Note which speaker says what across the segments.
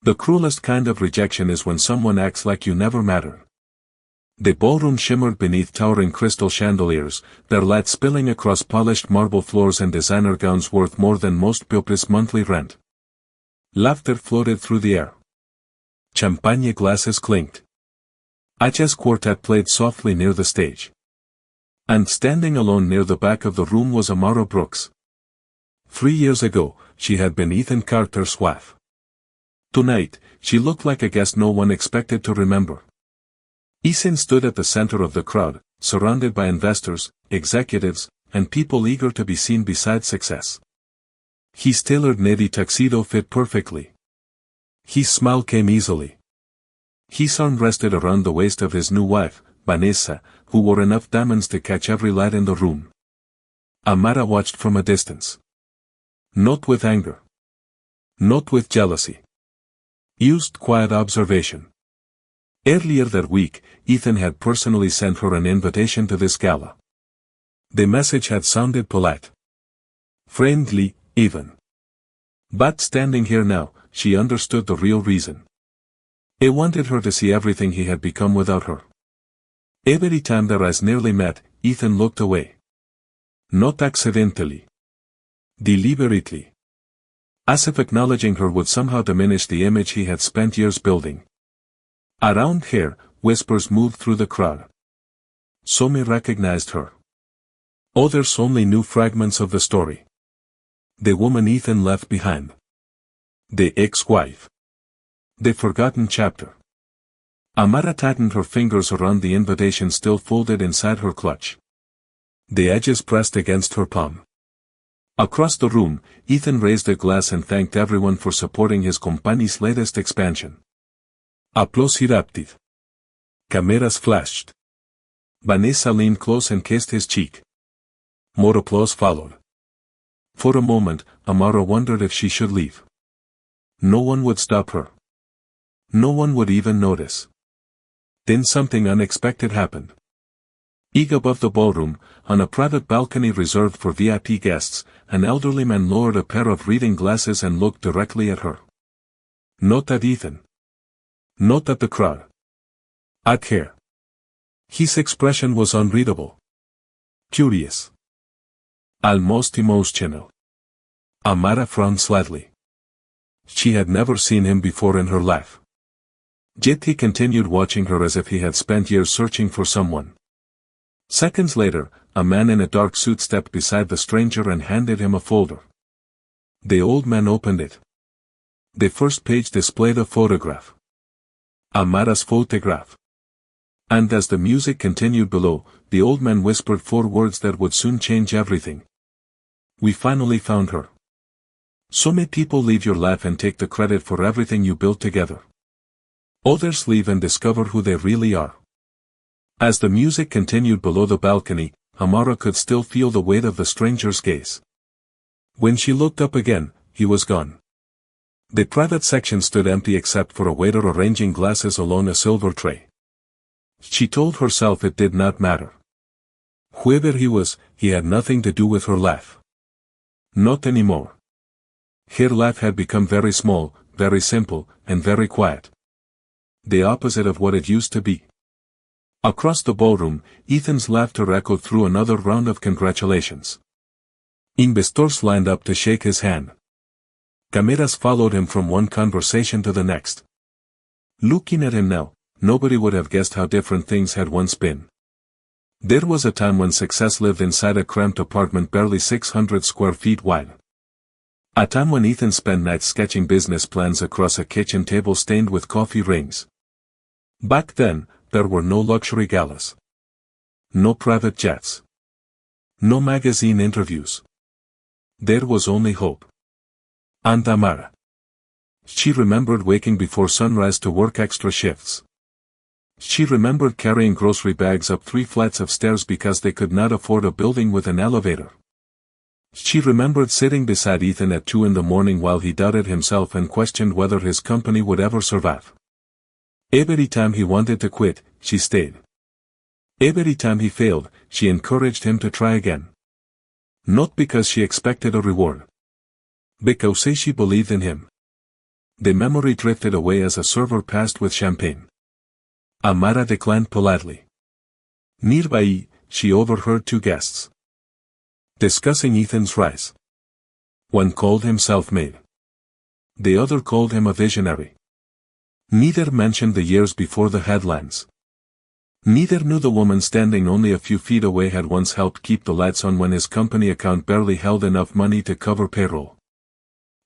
Speaker 1: The cruelest kind of rejection is when someone acts like you never mattered. The ballroom shimmered beneath towering crystal chandeliers, their light spilling across polished marble floors and designer gowns worth more than most pupils' monthly rent. Laughter floated through the air. Champagne glasses clinked. A jazz quartet played softly near the stage. And standing alone near the back of the room was Amara Brooks. 3 years ago, she had been Ethan Carter's wife. Tonight, she looked like a guest no one expected to remember. Ethan stood at the center of the crowd, surrounded by investors, executives, and people eager to be seen beside success. His tailored navy tuxedo fit perfectly. His smile came easily. His arm rested around the waist of his new wife, Vanessa, who wore enough diamonds to catch every light in the room. Amara watched from a distance. Not with anger. Not with jealousy. Used quiet observation. Earlier that week, Ethan had personally sent her an invitation to this gala. The message had sounded polite. Friendly, even. But standing here now, she understood the real reason. He wanted her to see everything he had become without her. Every time their eyes nearly met, Ethan looked away. Not accidentally. Deliberately. As if acknowledging her would somehow diminish the image he had spent years building. Around here, whispers moved through the crowd. Some recognized her. Others only knew fragments of the story. The woman Ethan left behind. The ex-wife. The forgotten chapter. Amara tightened her fingers around the invitation still folded inside her clutch. The edges pressed against her palm. Across the room, Ethan raised a glass and thanked everyone for supporting his company's latest expansion. Applause erupted. Cameras flashed. Vanessa leaned close and kissed his cheek. More applause followed. For a moment, Amara wondered if she should leave. No one would stop her. No one would even notice. Then something unexpected happened. Above the ballroom, on a private balcony reserved for VIP guests, an elderly man lowered a pair of reading glasses and looked directly at her. Not at Ethan. Not at the crowd. At her. His expression was unreadable. Curious. Almost emotional. Amara frowned slightly. She had never seen him before in her life. Yet he continued watching her as if he had spent years searching for someone. Seconds later, a man in a dark suit stepped beside the stranger and handed him a folder. The old man opened it. The first page displayed a photograph. Amara's photograph. And as the music continued below, the old man whispered 4 words that would soon change everything. We finally found her. So many people leave your life and take the credit for everything you built together. Others leave and discover who they really are. As the music continued below the balcony, Amara could still feel the weight of the stranger's gaze. When she looked up again, he was gone. The private section stood empty except for a waiter arranging glasses along a silver tray. She told herself it did not matter. Whoever he was, he had nothing to do with her life. Not anymore. Her life had become very small, very simple, and very quiet. The opposite of what it used to be. Across the ballroom, Ethan's laughter echoed through another round of congratulations. Investors lined up to shake his hand. Cameras followed him from one conversation to the next. Looking at him now, nobody would have guessed how different things had once been. There was a time when success lived inside a cramped apartment barely 600 square feet wide. A time when Ethan spent nights sketching business plans across a kitchen table stained with coffee rings. Back then, there were no luxury galas. No private jets. No magazine interviews. There was only hope. And Amara. She remembered waking before sunrise to work extra shifts. She remembered carrying grocery bags up 3 flights of stairs because they could not afford a building with an elevator. She remembered sitting beside Ethan at 2 in the morning while he doubted himself and questioned whether his company would ever survive. Every time he wanted to quit, she stayed. Every time he failed, she encouraged him to try again. Not because she expected a reward. Because she believed in him. The memory drifted away as a server passed with champagne. Amara declined politely. Nearby, she overheard two guests discussing Ethan's rise. One called him self-made. The other called him a visionary. Neither mentioned the years before the headlines. Neither knew the woman standing only a few feet away had once helped keep the lights on when his company account barely held enough money to cover payroll.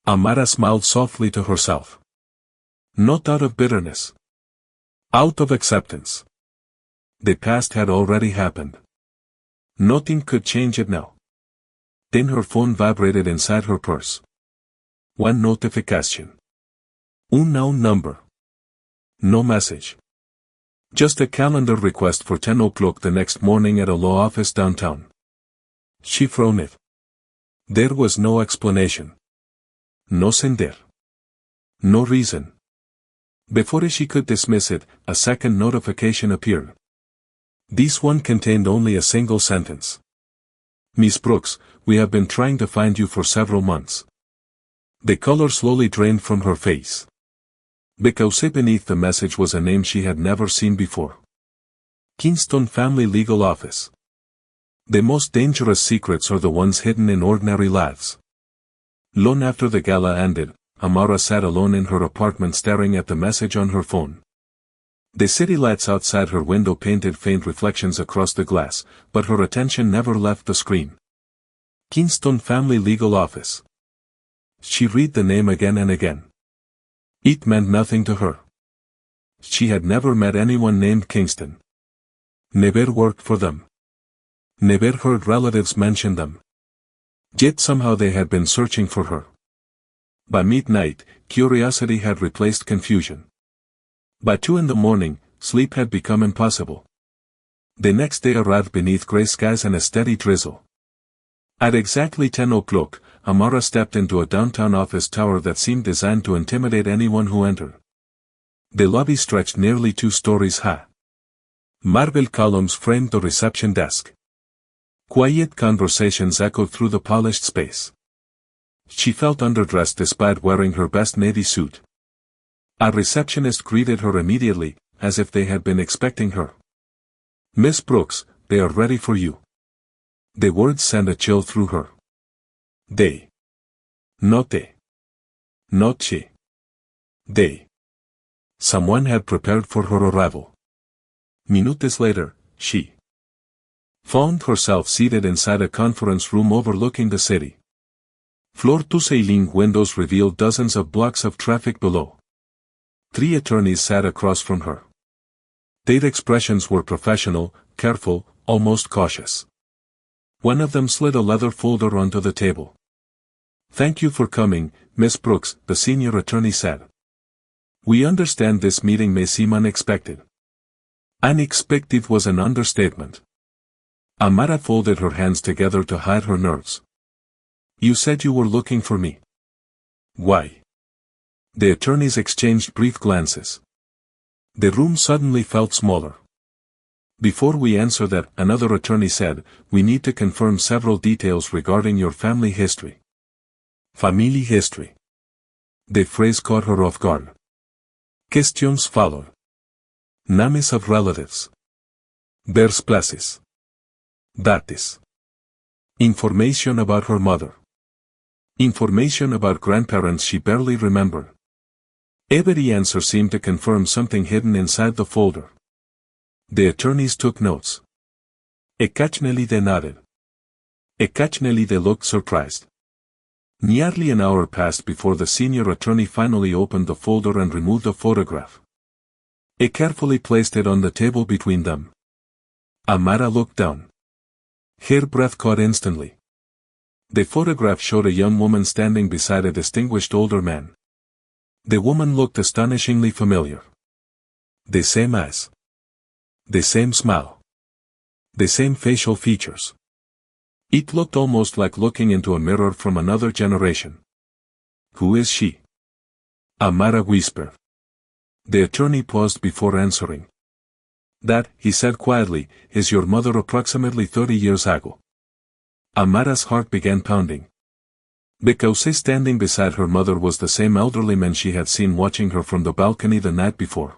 Speaker 1: Amara smiled softly to herself. Not out of bitterness. Out of acceptance. The past had already happened. Nothing could change it now. Then her phone vibrated inside her purse. One notification. Unknown number. No message. Just a calendar request for 10 o'clock the next morning at a law office downtown. She frowned it. There was no explanation. No sender. No reason. Before she could dismiss it, a second notification appeared. This one contained only a single sentence. Miss Brooks, we have been trying to find you for several months. The color slowly drained from her face. Because beneath the message was a name she had never seen before. Kingston Family Legal Office. The most dangerous secrets are the ones hidden in ordinary lives. Long after the gala ended, Amara sat alone in her apartment staring at the message on her phone. The city lights outside her window painted faint reflections across the glass, but her attention never left the screen. Kingston Family Legal Office. She read the name again and again. It meant nothing to her. She had never met anyone named Kingston. Never worked for them. Never heard relatives mention them. Yet somehow they had been searching for her. By midnight, curiosity had replaced confusion. By 2 in the morning, sleep had become impossible. The next day arrived beneath gray skies and a steady drizzle. At exactly 10 o'clock, Amara stepped into a downtown office tower that seemed designed to intimidate anyone who entered. The lobby stretched nearly 2 stories high. Marble columns framed the reception desk. Quiet conversations echoed through the polished space. She felt underdressed despite wearing her best navy suit. A receptionist greeted her immediately, as if they had been expecting her. Miss Brooks, they are ready for you. The words sent a chill through her. They. Not they. Not she. They. Someone had prepared for her arrival. Minutes later, she found herself seated inside a conference room overlooking the city. Floor-to-ceiling windows revealed dozens of blocks of traffic below. 3 attorneys sat across from her. Their expressions were professional, careful, almost cautious. One of them slid a leather folder onto the table. Thank you for coming, Miss Brooks, the senior attorney said. We understand this meeting may seem unexpected. Unexpected was an understatement. Amara folded her hands together to hide her nerves. You said you were looking for me. Why? The attorneys exchanged brief glances. The room suddenly felt smaller. Before we answer that, another attorney said, we need to confirm several details regarding your family history. Family history. The phrase caught her off guard. Questions followed. Names of relatives. Birthplaces. Dates. Information about her mother. Information about grandparents she barely remembered. Every answer seemed to confirm something hidden inside the folder. The attorneys took notes. Occasionally they nodded. Occasionally they looked surprised. Nearly an hour passed before the senior attorney finally opened the folder and removed a photograph. He carefully placed it on the table between them. Amara looked down. Her breath caught instantly. The photograph showed a young woman standing beside a distinguished older man. The woman looked astonishingly familiar. The same eyes. The same smile. The same facial features. It looked almost like looking into a mirror from another generation. Who is she? Amara whispered. The attorney paused before answering. That, he said quietly, is your mother approximately 30 years ago. Amara's heart began pounding. Because standing beside her mother was the same elderly man she had seen watching her from the balcony the night before.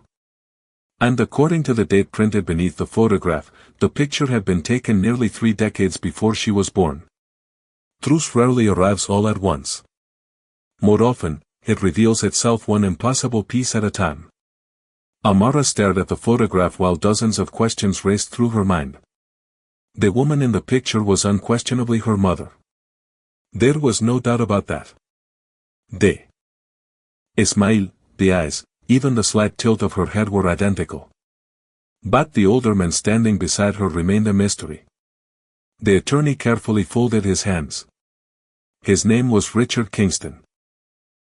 Speaker 1: And according to the date printed beneath the photograph, the picture had been taken nearly 3 decades before she was born. Truth rarely arrives all at once. More often, it reveals itself one impossible piece at a time. Amara stared at the photograph while dozens of questions raced through her mind. The woman in the picture was unquestionably her mother. There was no doubt about that. The smile, the eyes, even the slight tilt of her head were identical. But the older man standing beside her remained a mystery. The attorney carefully folded his hands. His name was Richard Kingston.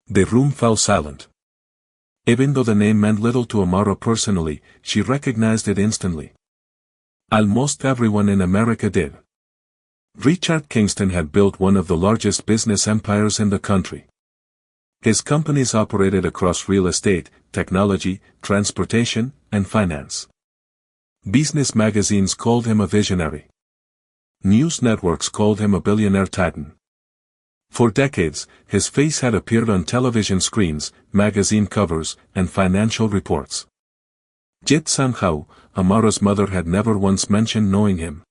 Speaker 1: The room fell silent. Even though the name meant little to Amara personally, she recognized it instantly. Almost everyone in America did. Richard Kingston had built one of the largest business empires in the country. His companies operated across real estate, technology, transportation, and finance. Business magazines called him a visionary. News networks called him a billionaire titan. For decades, his face had appeared on television screens, magazine covers, and financial reports. Yet somehow, Amara's mother had never once mentioned knowing him.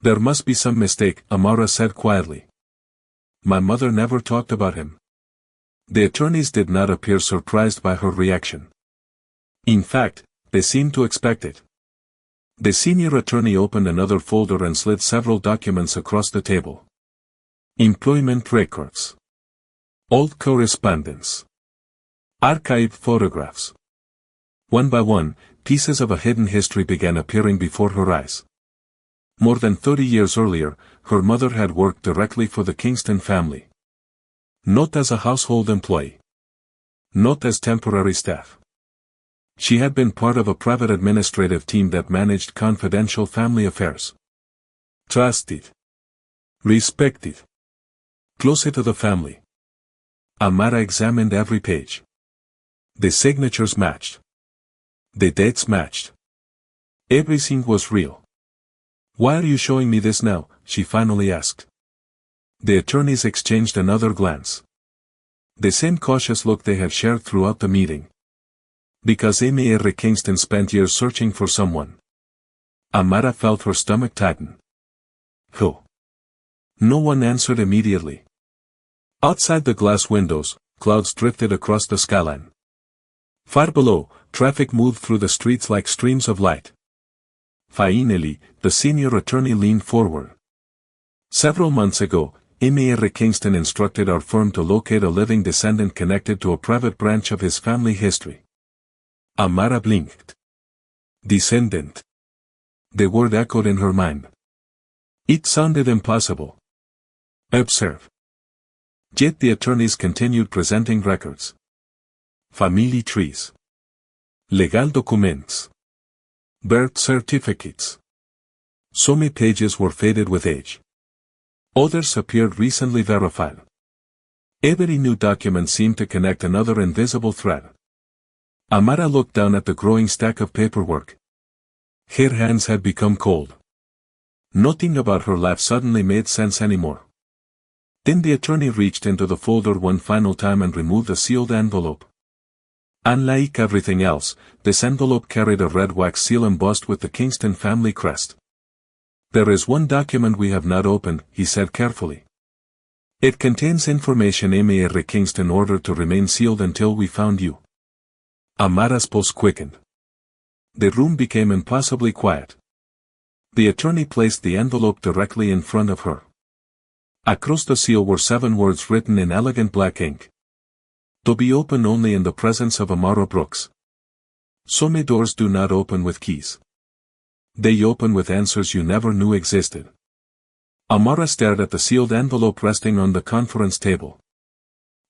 Speaker 1: There must be some mistake, Amara said quietly. My mother never talked about him. The attorneys did not appear surprised by her reaction. In fact, they seemed to expect it. The senior attorney opened another folder and slid several documents across the table. Employment records. Old correspondence. Archived photographs. One by one, pieces of a hidden history began appearing before her eyes. More than 30 years earlier, her mother had worked directly for the Kingston family. Not as a household employee. Not as temporary staff. She had been part of a private administrative team that managed confidential family affairs. Trusted. Respected. Closer to the family. Amara examined every page. The signatures matched. The dates matched. Everything was real. Why are you showing me this now? She finally asked. The attorneys exchanged another glance. The same cautious look they had shared throughout the meeting. Because Amy R. Kingston spent years searching for someone. Amara felt her stomach tighten. Who? No one answered immediately. Outside the glass windows, clouds drifted across the skyline. Far below, traffic moved through the streets like streams of light. Finally, the senior attorney leaned forward. Several months ago, Amy R. Kingston instructed our firm to locate a living descendant connected to a private branch of his family history. Amara blinked. Descendant. The word echoed in her mind. It sounded impossible. Observe. Yet the attorneys continued presenting records. Family trees. Legal documents. Birth certificates. Some pages were faded with age. Others appeared recently verified. Every new document seemed to connect another invisible thread. Amara looked down at the growing stack of paperwork. Her hands had become cold. Nothing about her life suddenly made sense anymore. Then the attorney reached into the folder one final time and removed a sealed envelope. Unlike everything else, this envelope carried a red wax seal embossed with the Kingston family crest. There is one document we have not opened, he said carefully. It contains information Amy R. Kingston ordered to remain sealed until we found you. Amara's pulse quickened. The room became impossibly quiet. The attorney placed the envelope directly in front of her. Across the seal were 7 words written in elegant black ink. To be opened only in the presence of Amara Brooks. Some doors do not open with keys. They open with answers you never knew existed. Amara stared at the sealed envelope resting on the conference table.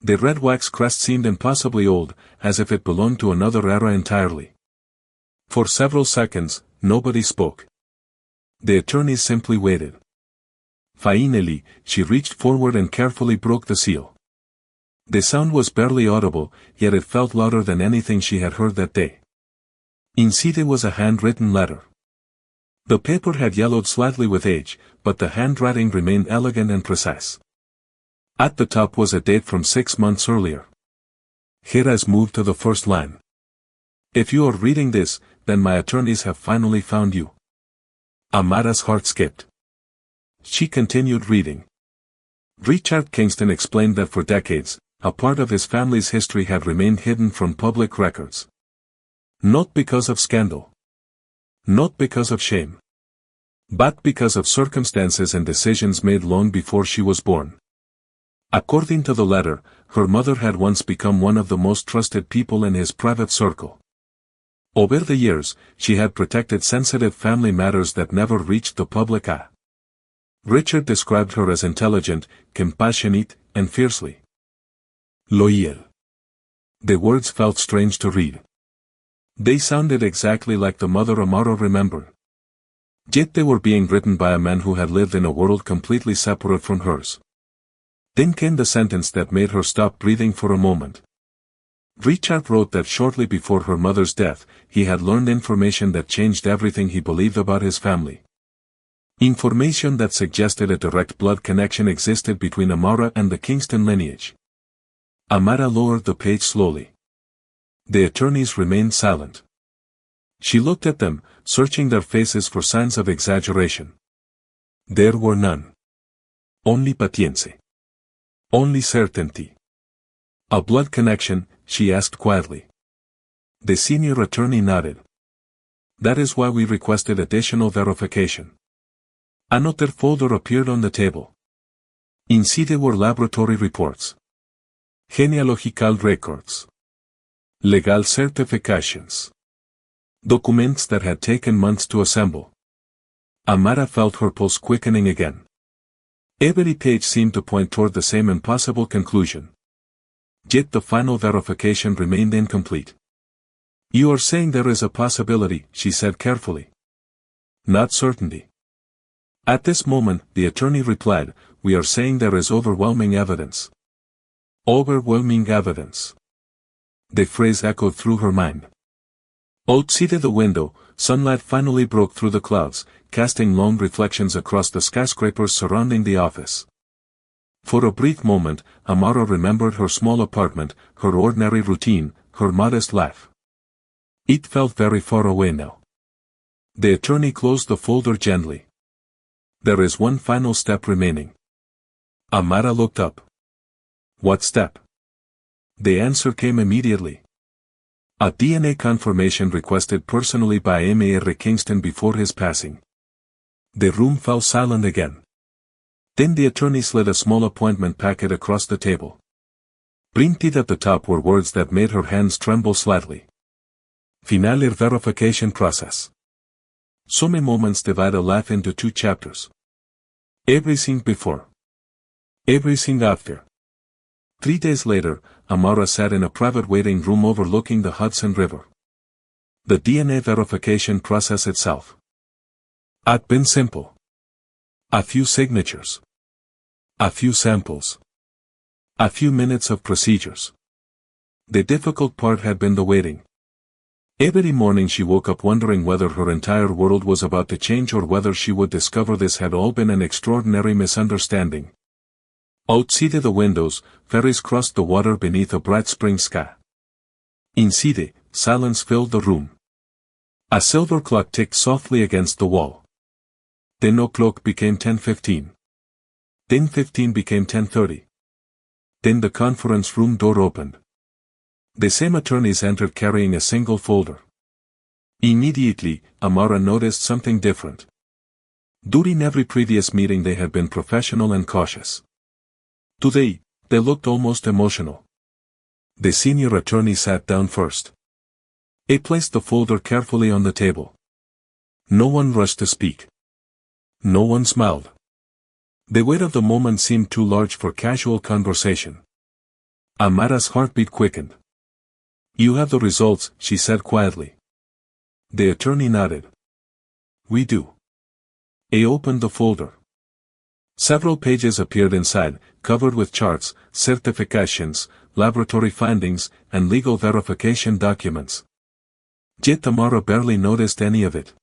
Speaker 1: The red wax crest seemed impossibly old, as if it belonged to another era entirely. For several seconds, nobody spoke. The attorneys simply waited. Finally, she reached forward and carefully broke the seal. The sound was barely audible, yet it felt louder than anything she had heard that day. Inside was a handwritten letter. The paper had yellowed slightly with age, but the handwriting remained elegant and precise. At the top was a date from 6 months earlier. Heiress moved to the first line. If you are reading this, then my attorneys have finally found you. Amara's heart skipped. She continued reading. Richard Kingston explained that for decades, a part of his family's history had remained hidden from public records. Not because of scandal. Not because of shame. But because of circumstances and decisions made long before she was born. According to the letter, her mother had once become one of the most trusted people in his private circle. Over the years, she had protected sensitive family matters that never reached the public eye. Richard described her as intelligent, compassionate, and fiercely loyal. The words felt strange to read. They sounded exactly like the mother Amara remembered. Yet they were being written by a man who had lived in a world completely separate from hers. Then came the sentence that made her stop breathing for a moment. Richard wrote that shortly before her mother's death, he had learned information that changed everything he believed about his family. Information that suggested a direct blood connection existed between Amara and the Kingston lineage. Amara lowered the page slowly. The attorneys remained silent. She looked at them, searching their faces for signs of exaggeration. There were none. Only paciencia. Only certainty. A blood connection, she asked quietly. The senior attorney nodded. That is why we requested additional verification. Another folder appeared on the table. Inside were laboratory reports. Genealogical records. Legal certifications. Documents that had taken months to assemble. Amara felt her pulse quickening again. Every page seemed to point toward the same impossible conclusion. Yet the final verification remained incomplete. You are saying there is a possibility, she said carefully. Not certainty. At this moment, the attorney replied, we are saying there is overwhelming evidence. Overwhelming evidence. The phrase echoed through her mind. Outside the window, sunlight finally broke through the clouds, casting long reflections across the skyscrapers surrounding the office. For a brief moment, Amara remembered her small apartment, her ordinary routine, her modest life. It felt very far away now. The attorney closed the folder gently. There is one final step remaining. Amara looked up. What step? The answer came immediately. A DNA confirmation requested personally by Mr. Kingston before his passing. The room fell silent again. Then the attorney slid a small appointment packet across the table. Printed at the top were words that made her hands tremble slightly. Final verification process. Some moments divide a life into 2 chapters. Everything before. Everything after. 3 days later, Amara sat in a private waiting room overlooking the Hudson River. The DNA verification process itself had been simple. A few signatures. A few samples. A few minutes of procedures. The difficult part had been the waiting. Every morning she woke up wondering whether her entire world was about to change or whether she would discover this had all been an extraordinary misunderstanding. Outside the windows, ferries crossed the water beneath a bright spring sky. Inside, silence filled the room. A silver clock ticked softly against the wall. Then o'clock became 10:15. Then 15 became 10:30. Then the conference room door opened. The same attorneys entered carrying a single folder. Immediately, Amara noticed something different. During every previous meeting they had been professional and cautious. Today, they looked almost emotional. The senior attorney sat down first. He placed the folder carefully on the table. No one rushed to speak. No one smiled. The weight of the moment seemed too large for casual conversation. Amara's heartbeat quickened. You have the results, she said quietly. The attorney nodded. We do. He opened the folder. Several pages appeared inside, covered with charts, certifications, laboratory findings, and legal verification documents. Yet Amara barely noticed any of it.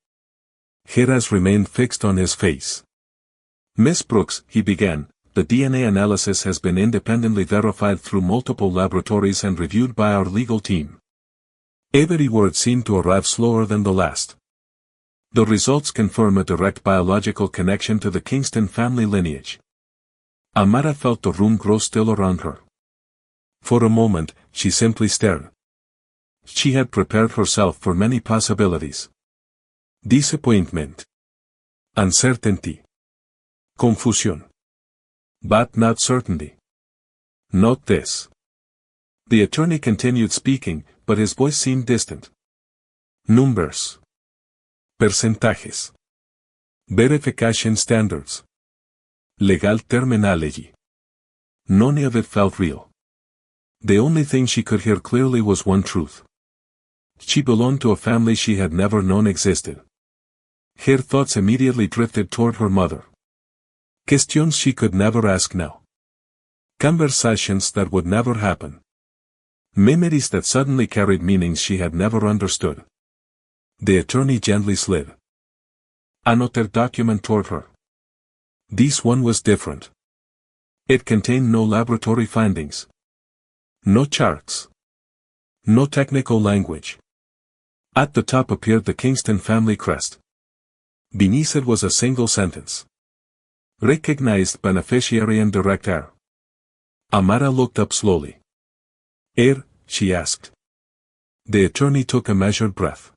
Speaker 1: Heiress remained fixed on his face. Miss Brooks, he began, the DNA analysis has been independently verified through multiple laboratories and reviewed by our legal team. Every word seemed to arrive slower than the last. The results confirm a direct biological connection to the Kingston family lineage. Amara felt the room grow still around her. For a moment, she simply stared. She had prepared herself for many possibilities. Disappointment. Uncertainty. Confusion. But not certainty. Not this. The attorney continued speaking, but his voice seemed distant. Numbers. Percentajes. Verification standards. Legal terminology. None of it felt real. The only thing she could hear clearly was one truth. She belonged to a family she had never known existed. Her thoughts immediately drifted toward her mother. Questions she could never ask now. Conversations that would never happen. Memories that suddenly carried meanings she had never understood. The attorney gently slid another document toward her. This one was different. It contained no laboratory findings. No charts. No technical language. At the top appeared the Kingston family crest. Beneath it was a single sentence. Recognized beneficiary and direct heir. Amara looked up slowly. Heir, she asked. The attorney took a measured breath.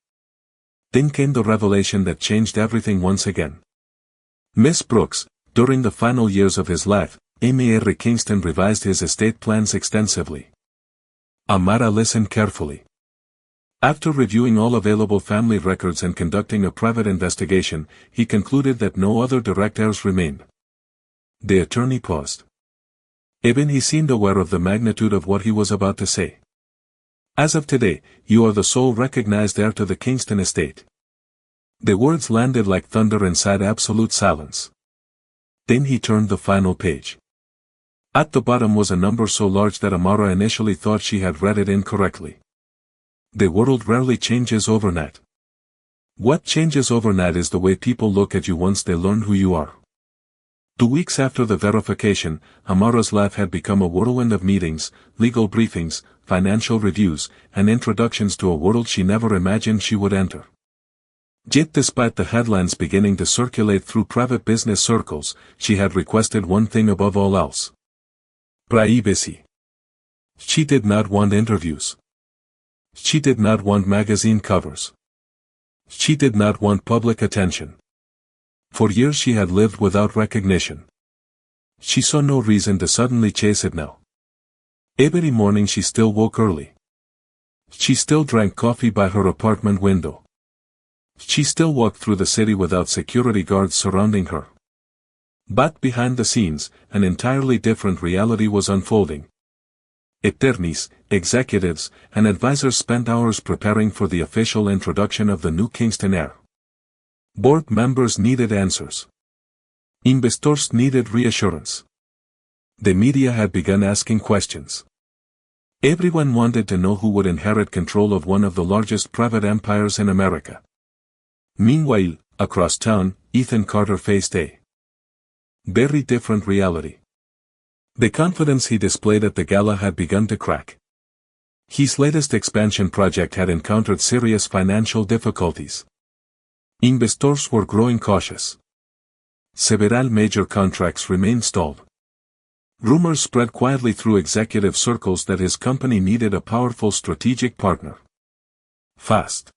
Speaker 1: Then came the revelation that changed everything once again. Miss Brooks, during the final years of his life, Amy R. Kingston revised his estate plans extensively. Amara listened carefully. After reviewing all available family records and conducting a private investigation, he concluded that no other direct heirs remained. The attorney paused. Even he seemed aware of the magnitude of what he was about to say. As of today, you are the sole recognized heir to the Kingston estate. The words landed like thunder inside absolute silence. Then he turned the final page. At the bottom was a number so large that Amara initially thought she had read it incorrectly. The world rarely changes overnight. What changes overnight is the way people look at you once they learn who you are. 2 weeks after the verification, Amara's life had become a whirlwind of meetings, legal briefings, financial reviews, and introductions to a world she never imagined she would enter. Yet despite the headlines beginning to circulate through private business circles, she had requested one thing above all else. Privacy. She did not want interviews. She did not want magazine covers. She did not want public attention. For years she had lived without recognition. She saw no reason to suddenly chase it now. Every morning she still woke early. She still drank coffee by her apartment window. She still walked through the city without security guards surrounding her. But behind the scenes, an entirely different reality was unfolding. Attorneys, executives, and advisors spent hours preparing for the official introduction of the new Kingston heir. Board members needed answers. Investors needed reassurance. The media had begun asking questions. Everyone wanted to know who would inherit control of one of the largest private empires in America. Meanwhile, across town, Ethan Carter faced a very different reality. The confidence he displayed at the gala had begun to crack. His latest expansion project had encountered serious financial difficulties. Investors were growing cautious. Several major contracts remained stalled. Rumors spread quietly through executive circles that his company needed a powerful strategic partner. Fast.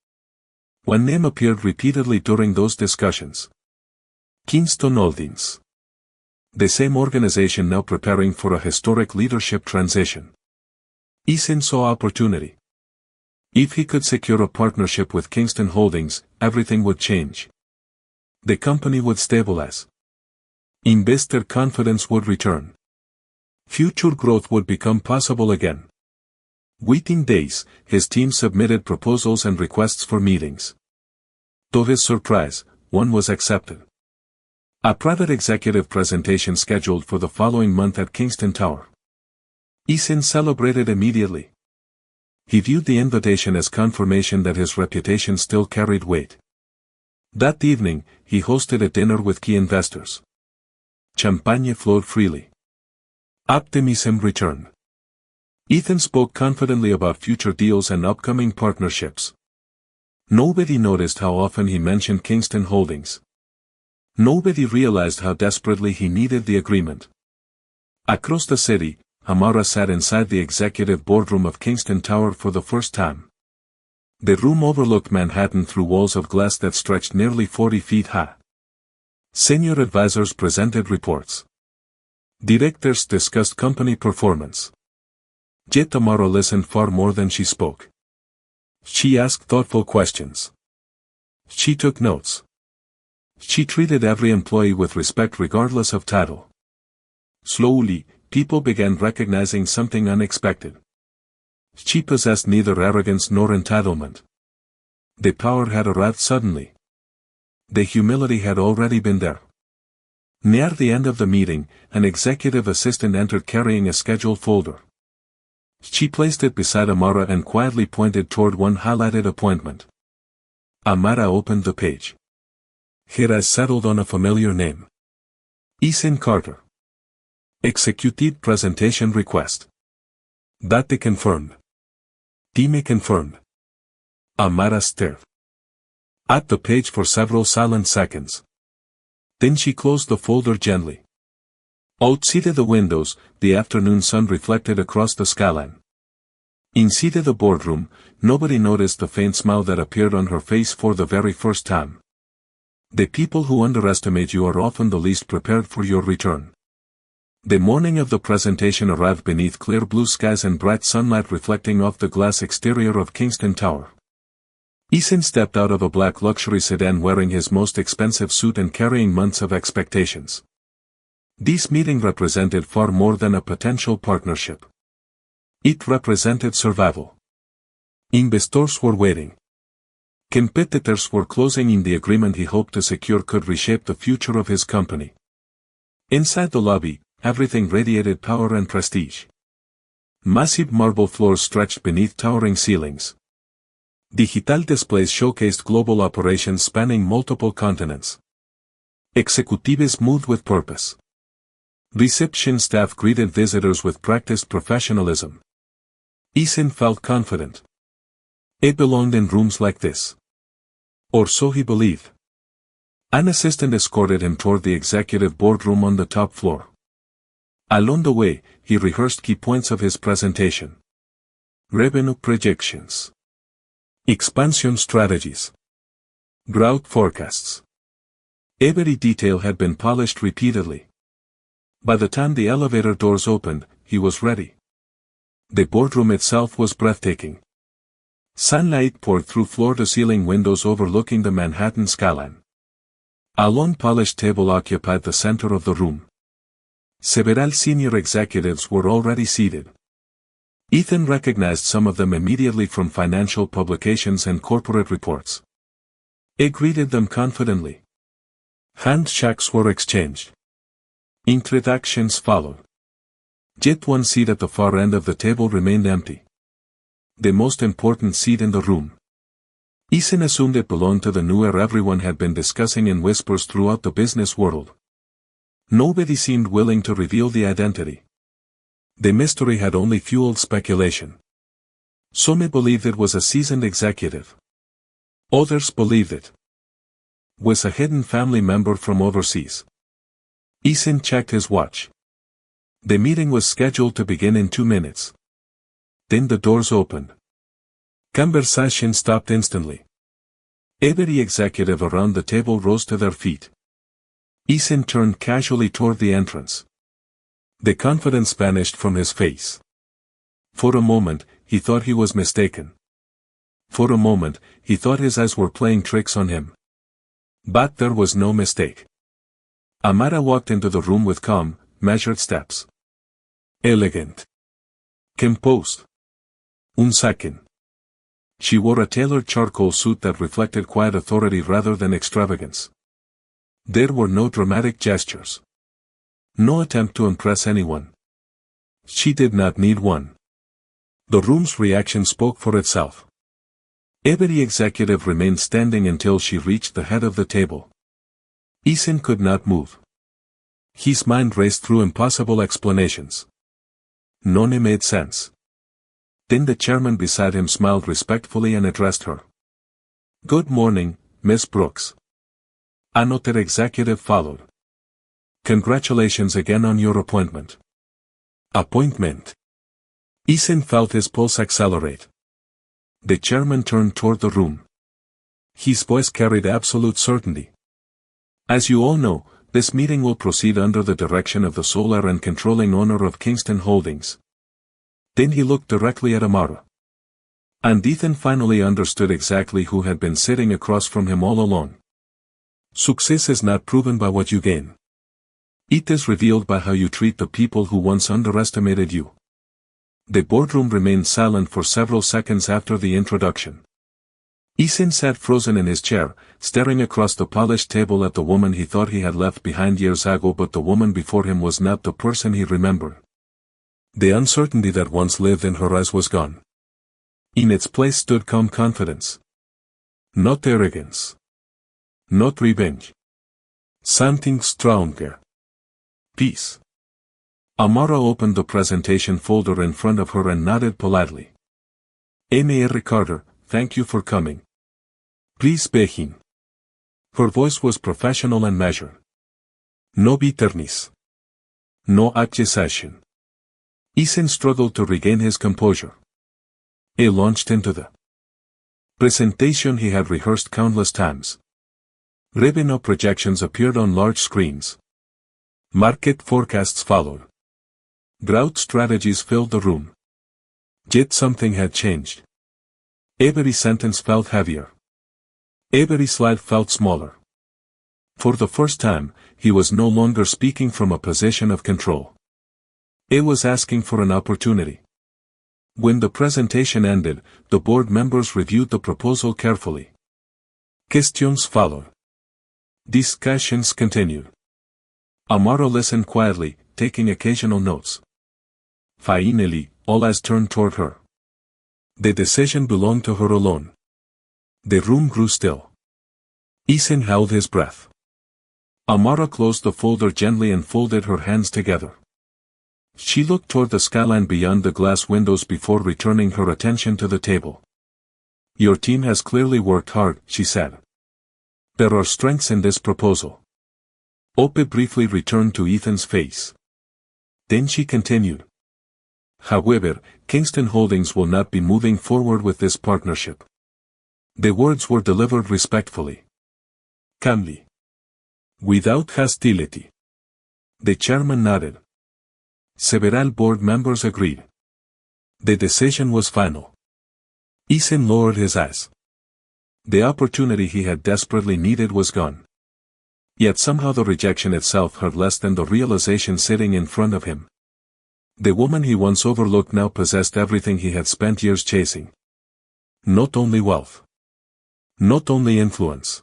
Speaker 1: One name appeared repeatedly during those discussions. Kingston Holdings. The same organization now preparing for a historic leadership transition. Ethan saw opportunity. If he could secure a partnership with Kingston Holdings, everything would change. The company would stabilize. Investor confidence would return. Future growth would become possible again. Within days, his team submitted proposals and requests for meetings. To his surprise, one was accepted. A private executive presentation scheduled for the following month at Kingston Tower. Ethan celebrated immediately. He viewed the invitation as confirmation that his reputation still carried weight. That evening, he hosted a dinner with key investors. Champagne flowed freely. Optimism returned. Ethan spoke confidently about future deals and upcoming partnerships. Nobody noticed how often he mentioned Kingston Holdings. Nobody realized how desperately he needed the agreement. Across the city, Amara sat inside the executive boardroom of Kingston Tower for the first time. The room overlooked Manhattan through walls of glass that stretched nearly 40 feet high. Senior advisors presented reports. Directors discussed company performance. Yet Amara listened far more than she spoke. She asked thoughtful questions. She took notes. She treated every employee with respect regardless of title. Slowly, people began recognizing something unexpected. She possessed neither arrogance nor entitlement. The power had arrived suddenly. The humility had already been there. Near the end of the meeting, an executive assistant entered carrying a schedule folder. She placed it beside Amara and quietly pointed toward one highlighted appointment. Amara opened the page. Heiress settled on a familiar name. Ethan Carter. Executed presentation request. Date confirmed. Time confirmed. Amara stared at the page for several silent seconds. Then she closed the folder gently. Outside the windows, the afternoon sun reflected across the skyline. Inside the boardroom, nobody noticed the faint smile that appeared on her face for the very first time. The people who underestimate you are often the least prepared for your return. The morning of the presentation arrived beneath clear blue skies and bright sunlight reflecting off the glass exterior of Kingston Tower. Ethan stepped out of a black luxury sedan wearing his most expensive suit and carrying months of expectations. This meeting represented far more than a potential partnership. It represented survival. Investors were waiting. Competitors were closing in. The agreement he hoped to secure could reshape the future of his company. Inside the lobby, everything radiated power and prestige. Massive marble floors stretched beneath towering ceilings. Digital displays showcased global operations spanning multiple continents. Executives moved with purpose. Reception staff greeted visitors with practiced professionalism. Ethan felt confident. He belonged in rooms like this. Or so he believed. An assistant escorted him toward the executive boardroom on the top floor. Along the way, he rehearsed key points of his presentation. Revenue projections. Expansion strategies. Growth forecasts. Every detail had been polished repeatedly. By the time the elevator doors opened, he was ready. The boardroom itself was breathtaking. Sunlight poured through floor-to-ceiling windows overlooking the Manhattan skyline. A long polished table occupied the center of the room. Several senior executives were already seated. Ethan recognized some of them immediately from financial publications and corporate reports. He greeted them confidently. Handshakes were exchanged. Introductions followed. Yet one seat at the far end of the table remained empty. The most important seat in the room. Ethan assumed it belonged to the new heir everyone had been discussing in whispers throughout the business world. Nobody seemed willing to reveal the identity. The mystery had only fueled speculation. Some believed it was a seasoned executive. Others believed it was a hidden family member from overseas. Ethan checked his watch. The meeting was scheduled to begin in 2 minutes. Then the doors opened. Conversation stopped instantly. Every executive around the table rose to their feet. Ethan turned casually toward the entrance. The confidence vanished from his face. For a moment, he thought he was mistaken. For a moment, he thought his eyes were playing tricks on him. But there was no mistake. Amara walked into the room with calm, measured steps. Elegant. Composed. Unsaken. She wore a tailored charcoal suit that reflected quiet authority rather than extravagance. There were no dramatic gestures. No attempt to impress anyone. She did not need one. The room's reaction spoke for itself. Every executive remained standing until she reached the head of the table. Ethan could not move. His mind raced through impossible explanations. None made sense. Then the chairman beside him smiled respectfully and addressed her. "Good morning, Miss Brooks." Another executive followed. "Congratulations again on your appointment." Appointment. Ethan felt his pulse accelerate. The chairman turned toward the room. His voice carried absolute certainty. "As you all know, this meeting will proceed under the direction of the sole and controlling owner of Kingston Holdings." Then he looked directly at Amara. And Ethan finally understood exactly who had been sitting across from him all along. Success is not proven by what you gain. It is revealed by how you treat the people who once underestimated you. The boardroom remained silent for several seconds after the introduction. Ethan sat frozen in his chair, staring across the polished table at the woman he thought he had left behind years ago, but the woman before him was not the person he remembered. The uncertainty that once lived in her eyes was gone. In its place stood calm confidence. Not arrogance. Not revenge. Something stronger. Peace. Amara opened the presentation folder in front of her and nodded politely. "Mr. Carter, thank you for coming. Please begin." Her voice was professional and measured. No bitterness. No accusation. Ethan struggled to regain his composure. He launched into the presentation he had rehearsed countless times. Revenue projections appeared on large screens. Market forecasts followed. Growth strategies filled the room. Yet something had changed. Every sentence felt heavier. Every slide felt smaller. For the first time, he was no longer speaking from a position of control. He was asking for an opportunity. When the presentation ended, the board members reviewed the proposal carefully. Questions followed. Discussions continued. Amara listened quietly, taking occasional notes. Finally, all eyes turned toward her. The decision belonged to her alone. The room grew still. Ethan held his breath. Amara closed the folder gently and folded her hands together. She looked toward the skyline beyond the glass windows before returning her attention to the table. "Your team has clearly worked hard," she said. "There are strengths in this proposal." Ope briefly returned to Ethan's face. Then she continued. "However, Kingston Holdings will not be moving forward with this partnership." The words were delivered respectfully. Calmly. Without hostility. The chairman nodded. Several board members agreed. The decision was final. Ethan lowered his eyes. The opportunity he had desperately needed was gone. Yet somehow the rejection itself hurt less than the realization sitting in front of him. The woman he once overlooked now possessed everything he had spent years chasing. Not only wealth. Not only influence.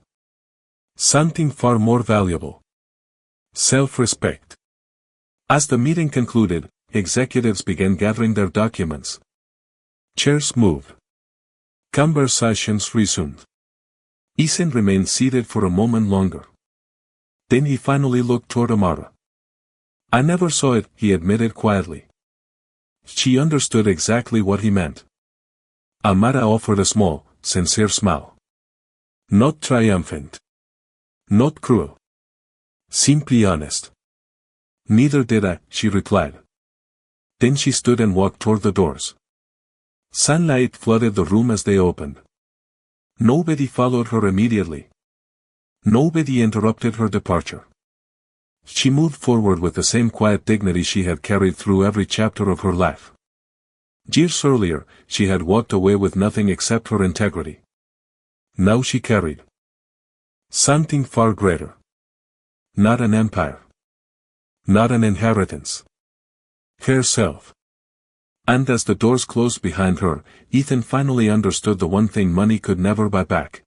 Speaker 1: Something far more valuable. Self-respect. As the meeting concluded, executives began gathering their documents. Chairs moved. Conversations resumed. Ethan remained seated for a moment longer. Then he finally looked toward Amara. "I never saw it," he admitted quietly. She understood exactly what he meant. Amara offered a small, sincere smile. Not triumphant. Not cruel. Simply honest. "Neither did I," she replied. Then she stood and walked toward the doors. Sunlight flooded the room as they opened. Nobody followed her immediately. Nobody interrupted her departure. She moved forward with the same quiet dignity she had carried through every chapter of her life. Years earlier, she had walked away with nothing except her integrity. Now she carried something far greater. Not an empire. Not an inheritance. Herself. And as the doors closed behind her, Ethan finally understood the one thing money could never buy back.